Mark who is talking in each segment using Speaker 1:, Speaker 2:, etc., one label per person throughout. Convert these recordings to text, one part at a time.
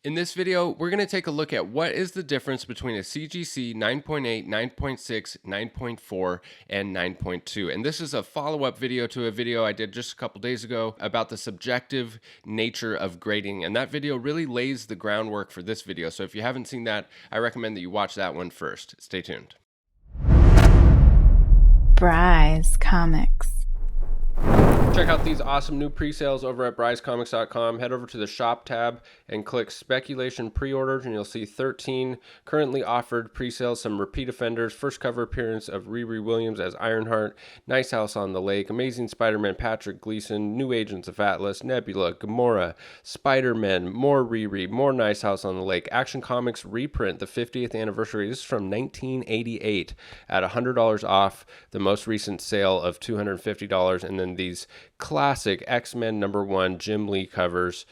Speaker 1: In this video, we're going to take a look at what is the difference between a CGC 9.8, 9.6, 9.4, and 9.2. And this is a follow-up video to a video I did just a couple days ago about the subjective nature of grading. And that video really lays the groundwork for this video. So if you haven't seen that, I recommend that you watch that one first. Stay tuned.
Speaker 2: Bry's Comics.
Speaker 1: Check out these awesome new pre-sales over at bryscomics.com. Head over to the shop tab and click speculation pre-orders, and you'll see 13 currently offered pre-sales, some repeat offenders, first cover appearance of Riri Williams as Ironheart, Nice House on the Lake, Amazing Spider-Man Patrick Gleason, New Agents of Atlas, Nebula, Gamora, Spider-Man, more Riri, more Nice House on the Lake, Action Comics reprint, the 50th anniversary. This is from 1988 at $100 off, the most recent sale of $250, and then these classic X-Men #1 Jim Lee covers.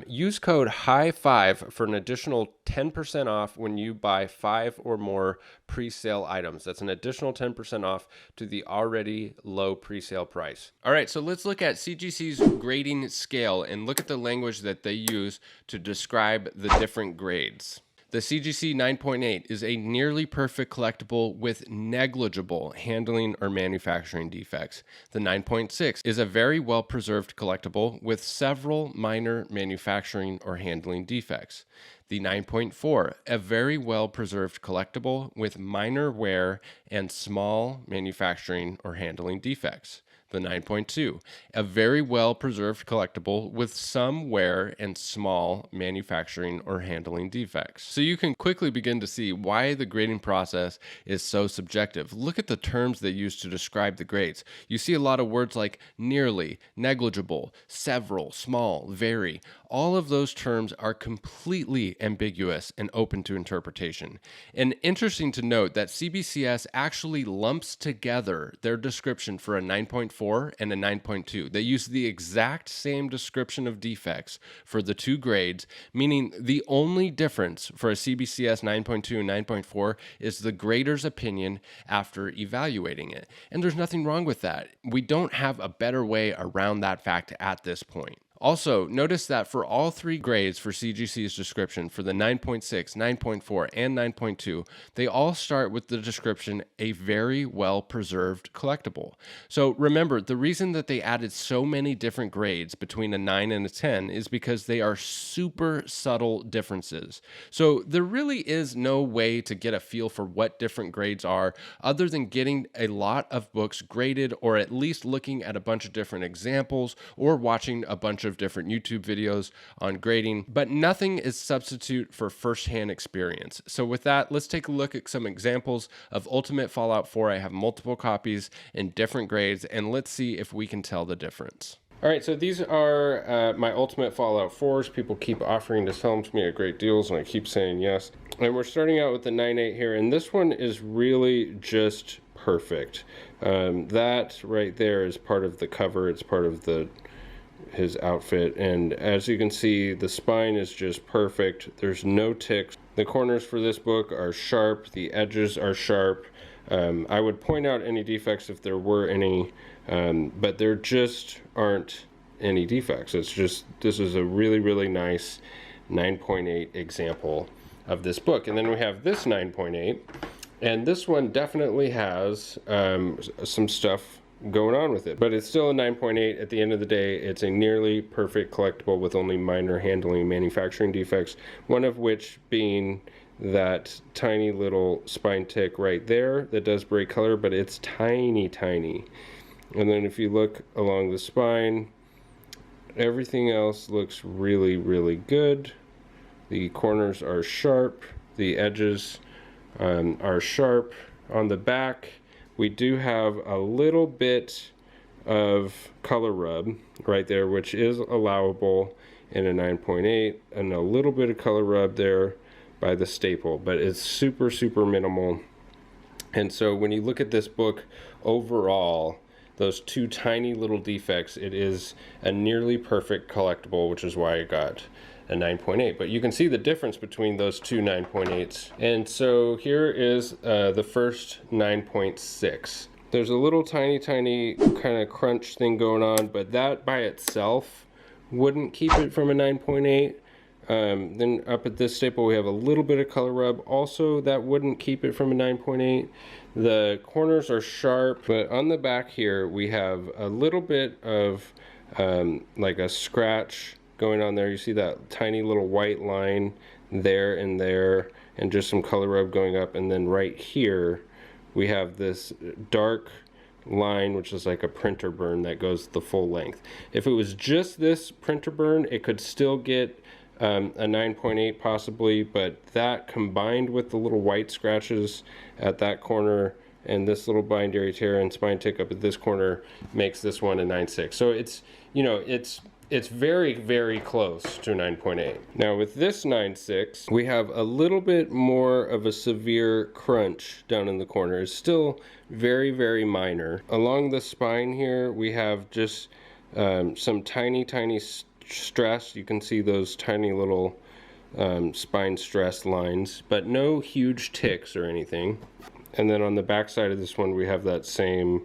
Speaker 1: Use code HIGH5 for an additional 10% off when you buy 5 or more pre-sale items. That's an additional 10% off to the already low pre-sale price. All right, so let's look at CGC's grading scale and look at the language that they use to describe the different grades. The CGC 9.8 is a nearly perfect collectible with negligible handling or manufacturing defects. The 9.6 is a very well-preserved collectible with several minor manufacturing or handling defects. The 9.4, a very well-preserved collectible with minor wear and small manufacturing or handling defects. The 9.2, a very well-preserved collectible with some wear and small manufacturing or handling defects. So you can quickly begin to see why the grading process is so subjective. Look at the terms they use to describe the grades. You see a lot of words like nearly, negligible, several, small, very. All of those terms are completely ambiguous and open to interpretation. And interesting to note that CBCS actually lumps together their description for a 9.4 and a 9.2. They use the exact same description of defects for the two grades, meaning the only difference for a CBCS 9.2 and 9.4 is the grader's opinion after evaluating it. And there's nothing wrong with that. We don't have a better way around that fact at this point. Also, notice that for all three grades for CGC's description, for the 9.6, 9.4, and 9.2, they all start with the description, a very well-preserved collectible. So remember, the reason that they added so many different grades between a 9 and a 10 is because they are super subtle differences. So there really is no way to get a feel for what different grades are other than getting a lot of books graded, or at least looking at a bunch of different examples or watching a bunch of different YouTube videos on grading, but nothing is substitute for firsthand experience. So with that, let's take a look at some examples of Ultimate Fallout 4. I have multiple copies in different grades, and let's see if we can tell the difference. All right, so these are my Ultimate Fallout 4s. People keep offering to sell them to me at great deals, and I keep saying yes. And we're starting out with the 9.8 here, and this one is really just perfect. That right there is part of the cover. It's part of his outfit, and as you can see, the spine is just perfect. There's no ticks. The corners for this book are sharp. The edges are sharp. I would point out any defects if there were any, but there just aren't any defects. It's just, this is a really nice 9.8 example of this book. And then we have this 9.8, and this one definitely has some stuff going on with it, but it's still a 9.8. At the end of the day, it's a nearly perfect collectible with only minor handling manufacturing defects, one of which being that tiny little spine tick right there that does break color, but it's tiny. And then if you look along the spine, everything else looks really good. The corners are sharp, the edges are sharp. On the back, we do have a little bit of color rub right there, which is allowable in a 9.8, and a little bit of color rub there by the staple, but it's super minimal. And so when you look at this book overall, those two tiny little defects, it is a nearly perfect collectible, which is why I got a 9.8. But you can see the difference between those two 9.8s. And so here is the first 9.6. There's a little tiny kind of crunch thing going on, but that by itself wouldn't keep it from a 9.8. Then up at this staple we have a little bit of color rub. Also, that wouldn't keep it from a 9.8. The corners are sharp, but on the back here we have a little bit of like a scratch going on there. You see that tiny little white line there, and just some color rub going up. And then right here we have this dark line, which is like a printer burn that goes the full length. If it was just this printer burn, it could still get a 9.8 possibly, but that combined with the little white scratches at that corner and this little binary tear and spine tick up at this corner makes this one a 9.6. So it's, you know, it's very, very close to a 9.8. Now with this 9.6, we have a little bit more of a severe crunch down in the corner. It's still very, very minor. Along the spine here, we have just some tiny stress. You can see those tiny little spine stress lines, but no huge ticks or anything. And then on the back side of this one, we have that same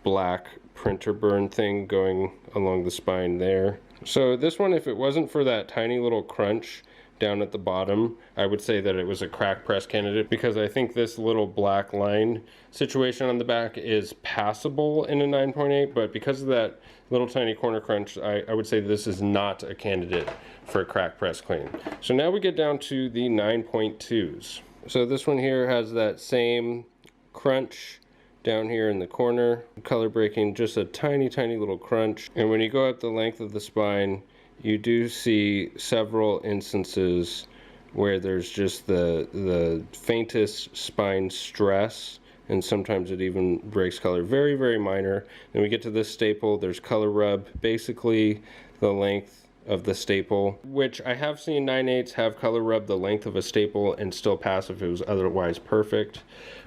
Speaker 1: black printer burn thing going along the spine there. So this one, if it wasn't for that tiny little crunch down at the bottom, I would say that it was a crack press candidate, because I think this little black line situation on the back is passable in a 9.8, but because of that little tiny corner crunch, I would say this is not a candidate for a crack press clean. So now we get down to the 9.2s. So this one here has that same crunch down here in the corner, color breaking, just a tiny little crunch. And when you go up the length of the spine, you do see several instances where there's just the faintest spine stress, and sometimes it even breaks color. Very, very minor. Then we get to this staple, there's color rub, basically the length of the staple, which I have seen 9.8s have color rub the length of a staple and still pass if it was otherwise perfect.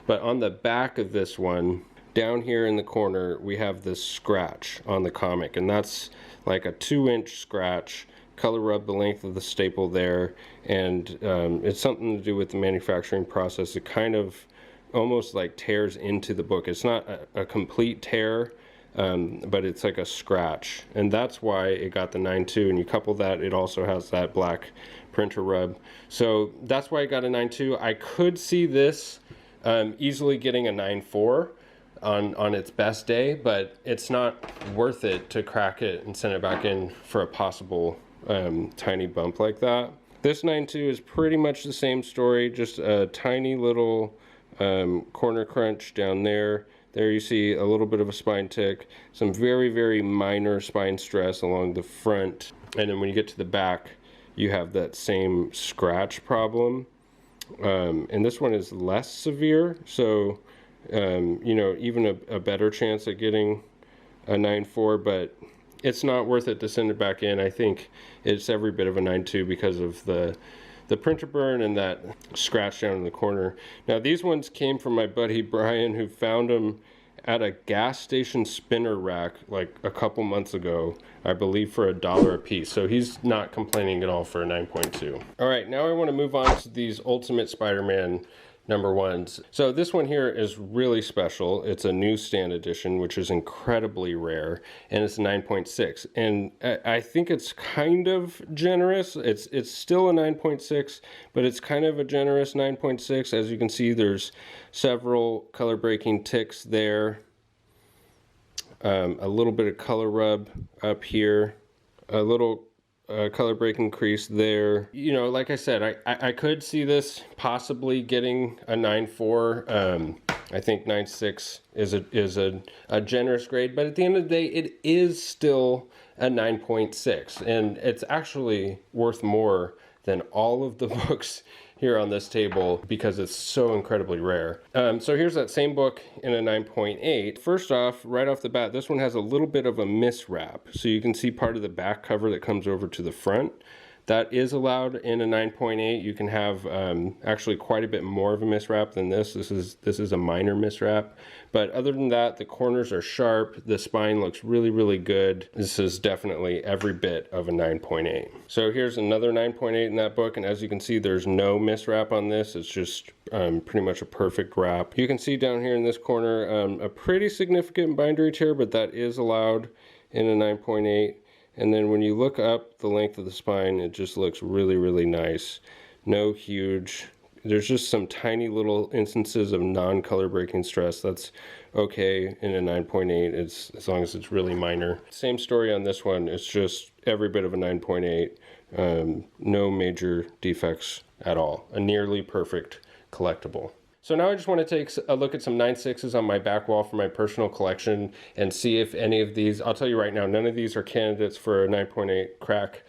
Speaker 1: But on the back of this one, down here in the corner, we have this scratch on the comic, and that's like a 2-inch scratch. Color rub the length of the staple there, and it's something to do with the manufacturing process. It kind of almost like tears into the book. It's not a complete tear, but it's like a scratch, and that's why it got the 9.2. And you couple that, it also has that black printer rub, so that's why it got a 9.2. I could see this easily getting a 9.4 on its best day, but it's not worth it to crack it and send it back in for a possible tiny bump like that. This 9.2 is pretty much the same story, just a tiny little corner crunch down there. There you see a little bit of a spine tick, some very, very minor spine stress along the front, and then when you get to the back, you have that same scratch problem. And this one is less severe, so you know, even a better chance at getting a 9.4, but it's not worth it to send it back in. I think it's every bit of a 9.2 because of the printer burn and that scratch down in the corner. Now these ones came from my buddy Brian, who found them at a gas station spinner rack like a couple months ago, I believe for $1 a piece. So he's not complaining at all for a 9.2. All right, now I want to move on to these Ultimate Spider-Man #1s. So this one here is really special. It's a newsstand edition, which is incredibly rare, and it's 9.6. And I think it's kind of generous. It's still a 9.6, but it's kind of a generous 9.6. As you can see, there's several color breaking ticks there. A little bit of color rub up here. A little color breaking crease there. You know, like I said, I could see this possibly getting a 9.4. I think 9.6 is a generous grade, but at the end of the day, it is still a 9.6, and it's actually worth more than all of the books here on this table because it's so incredibly rare. So here's that same book in a 9.8. First off, right off the bat, this one has a little bit of a miswrap. So you can see part of the back cover that comes over to the front. That is allowed in a 9.8. You can have actually quite a bit more of a miswrap than this. This is a minor miswrap. But other than that, the corners are sharp. The spine looks really, really good. This is definitely every bit of a 9.8. So here's another 9.8 in that book. And as you can see, there's no miswrap on this. It's just pretty much a perfect wrap. You can see down here in this corner a pretty significant bindery tear, but that is allowed in a 9.8. And then when you look up the length of the spine, it just looks really, really nice. No huge, there's just some tiny little instances of non-color breaking stress. That's okay in a 9.8, it's, as long as it's really minor. Same story on this one, it's just every bit of a 9.8. No major defects at all. A nearly perfect collectible. So now I just want to take a look at some 9.6s on my back wall for my personal collection and see if any of these, I'll tell you right now, none of these are candidates for a 9.8 crack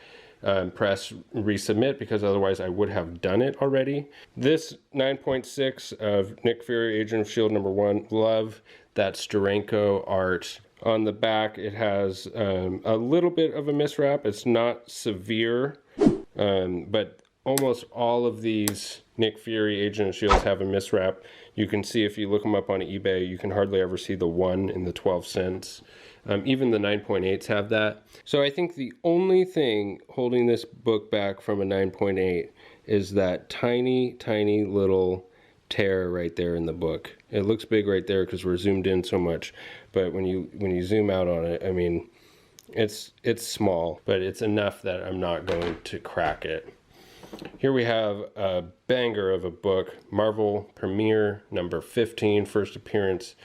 Speaker 1: press resubmit, because otherwise I would have done it already. This 9.6 of Nick Fury, Agent of S.H.I.E.L.D. #1, love that Steranko art. On the back it has a little bit of a miswrap. It's not severe, but almost all of these Nick Fury Agent of S.H.I.E.L.D. have a miswrap. You can see if you look them up on eBay, you can hardly ever see the 1 in the 12 cents. Even the 9.8s have that. So I think the only thing holding this book back from a 9.8 is that tiny, tiny little tear right there in the book. It looks big right there because we're zoomed in so much, but when you zoom out on it, I mean, it's small, but it's enough that I'm not going to crack it. Here we have a banger of a book, Marvel Premiere number 15, first appearance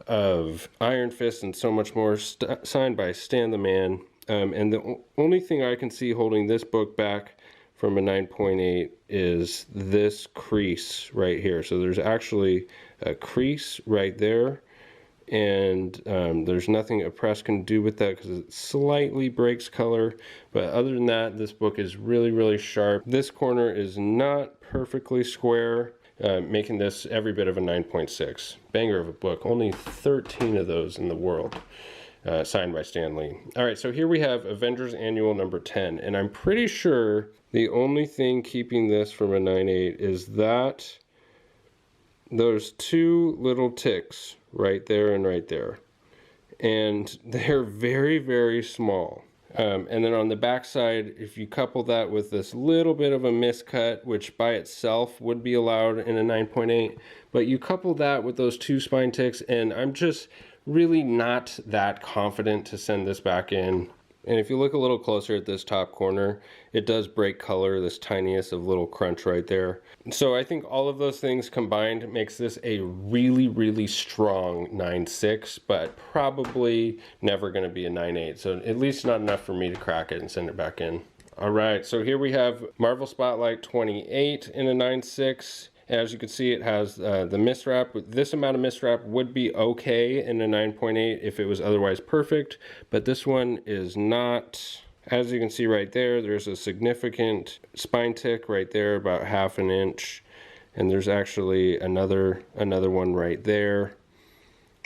Speaker 1: of Iron Fist and so much more, signed by Stan the Man. And the only thing I can see holding this book back from a 9.8 is this crease right here. So there's actually a crease right there, and there's nothing a press can do with that because it slightly breaks color. But other than that, this book is really, really sharp. This corner is not perfectly square, making this every bit of a 9.6. Banger of a book. Only 13 of those in the world. Signed by Stan Lee. All right, so here we have Avengers Annual number 10, and I'm pretty sure the only thing keeping this from a 9.8 is that those two little ticks right there and right there, and they're very, very small. And then on the back side, if you couple that with this little bit of a miscut, which by itself would be allowed in a 9.8, but you couple that with those two spine ticks, and I'm just really not that confident to send this back in. And if you look a little closer at this top corner, it does break color, this tiniest of little crunch right there. So I think all of those things combined makes this a really, really strong 9.6, but probably never going to be a 9.8. So at least not enough for me to crack it and send it back in. All right, so here we have Marvel Spotlight 28 in a 9.6. As you can see, it has the miswrap. This amount of miswrap would be okay in a 9.8 if it was otherwise perfect, but this one is not. As you can see right there, there's a significant spine tick right there, about 1/2 inch, and there's actually another one right there.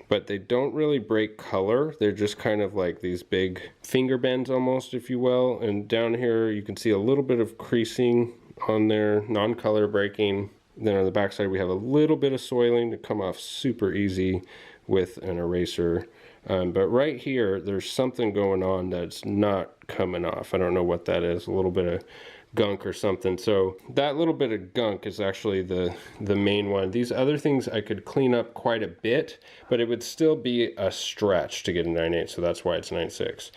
Speaker 1: But they don't really break color. They're just kind of like these big finger bends almost, if you will. And down here, you can see a little bit of creasing on there, non-color breaking. Then on the back side, we have a little bit of soiling to come off super easy with an eraser. But right here, there's something going on that's not coming off. I don't know what that is, a little bit of gunk or something. So that little bit of gunk is actually the main one. These other things I could clean up quite a bit, but it would still be a stretch to get a 9.8, so that's why it's 9.6.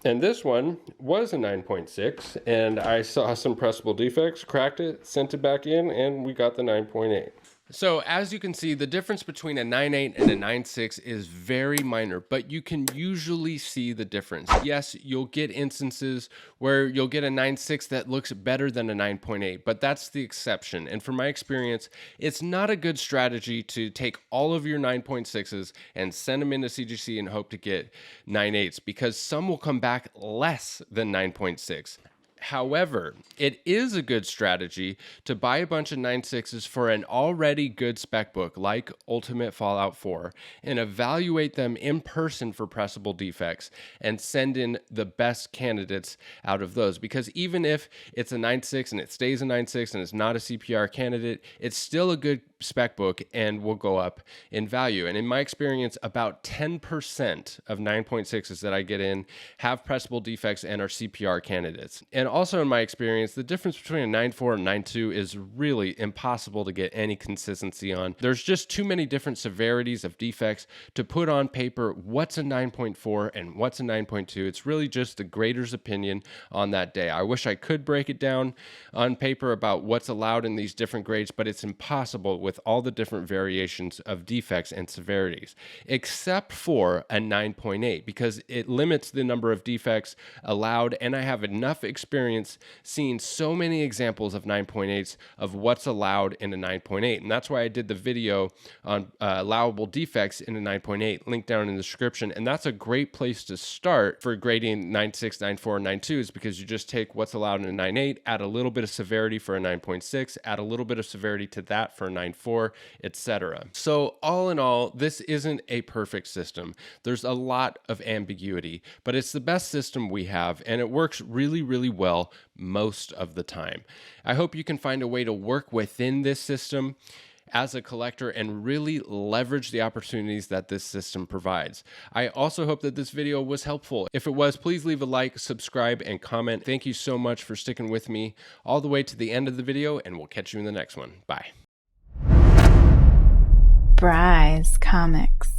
Speaker 1: And this one was a 9.6, and I saw some pressable defects, cracked it, sent it back in, and we got the 9.8. So as you can see, the difference between a 9.8 and a 9.6 is very minor, but you can usually see the difference. Yes, you'll get instances where you'll get a 9.6 that looks better than a 9.8, but that's the exception. And from my experience, it's not a good strategy to take all of your 9.6s and send them into CGC and hope to get 9.8s, because some will come back less than 9.6. However, it is a good strategy to buy a bunch of 9.6s for an already good spec book like Ultimate Fallout 4 and evaluate them in person for pressable defects and send in the best candidates out of those. Because even if it's a 9.6 and it stays a 9.6 and it's not a CPR candidate, it's still a good spec book and will go up in value. And in my experience, about 10% of 9.6s that I get in have pressable defects and are CPR candidates. And also in my experience, the difference between a 9.4 and 9.2 is really impossible to get any consistency on. There's just too many different severities of defects to put on paper what's a 9.4 and what's a 9.2. It's really just the grader's opinion on that day. I wish I could break it down on paper about what's allowed in these different grades, but it's impossible with all the different variations of defects and severities, except for a 9.8, because it limits the number of defects allowed. And I have enough experience seeing so many examples of 9.8s of what's allowed in a 9.8. And that's why I did the video on allowable defects in a 9.8, link down in the description. And that's a great place to start for grading 9.6, 9.4, and 9.2s, because you just take what's allowed in a 9.8, add a little bit of severity for a 9.6, add a little bit of severity to that for a 9.4, etc. So all in all, this isn't a perfect system. There's a lot of ambiguity, but it's the best system we have, and it works really, really well most of the time. I hope you can find a way to work within this system as a collector and really leverage the opportunities that this system provides. I also hope that this video was helpful. If it was, please leave a like, subscribe, and comment. Thank you so much for sticking with me all the way to the end of the video, and we'll catch you in the next one. Bye.
Speaker 2: Bry's Comics.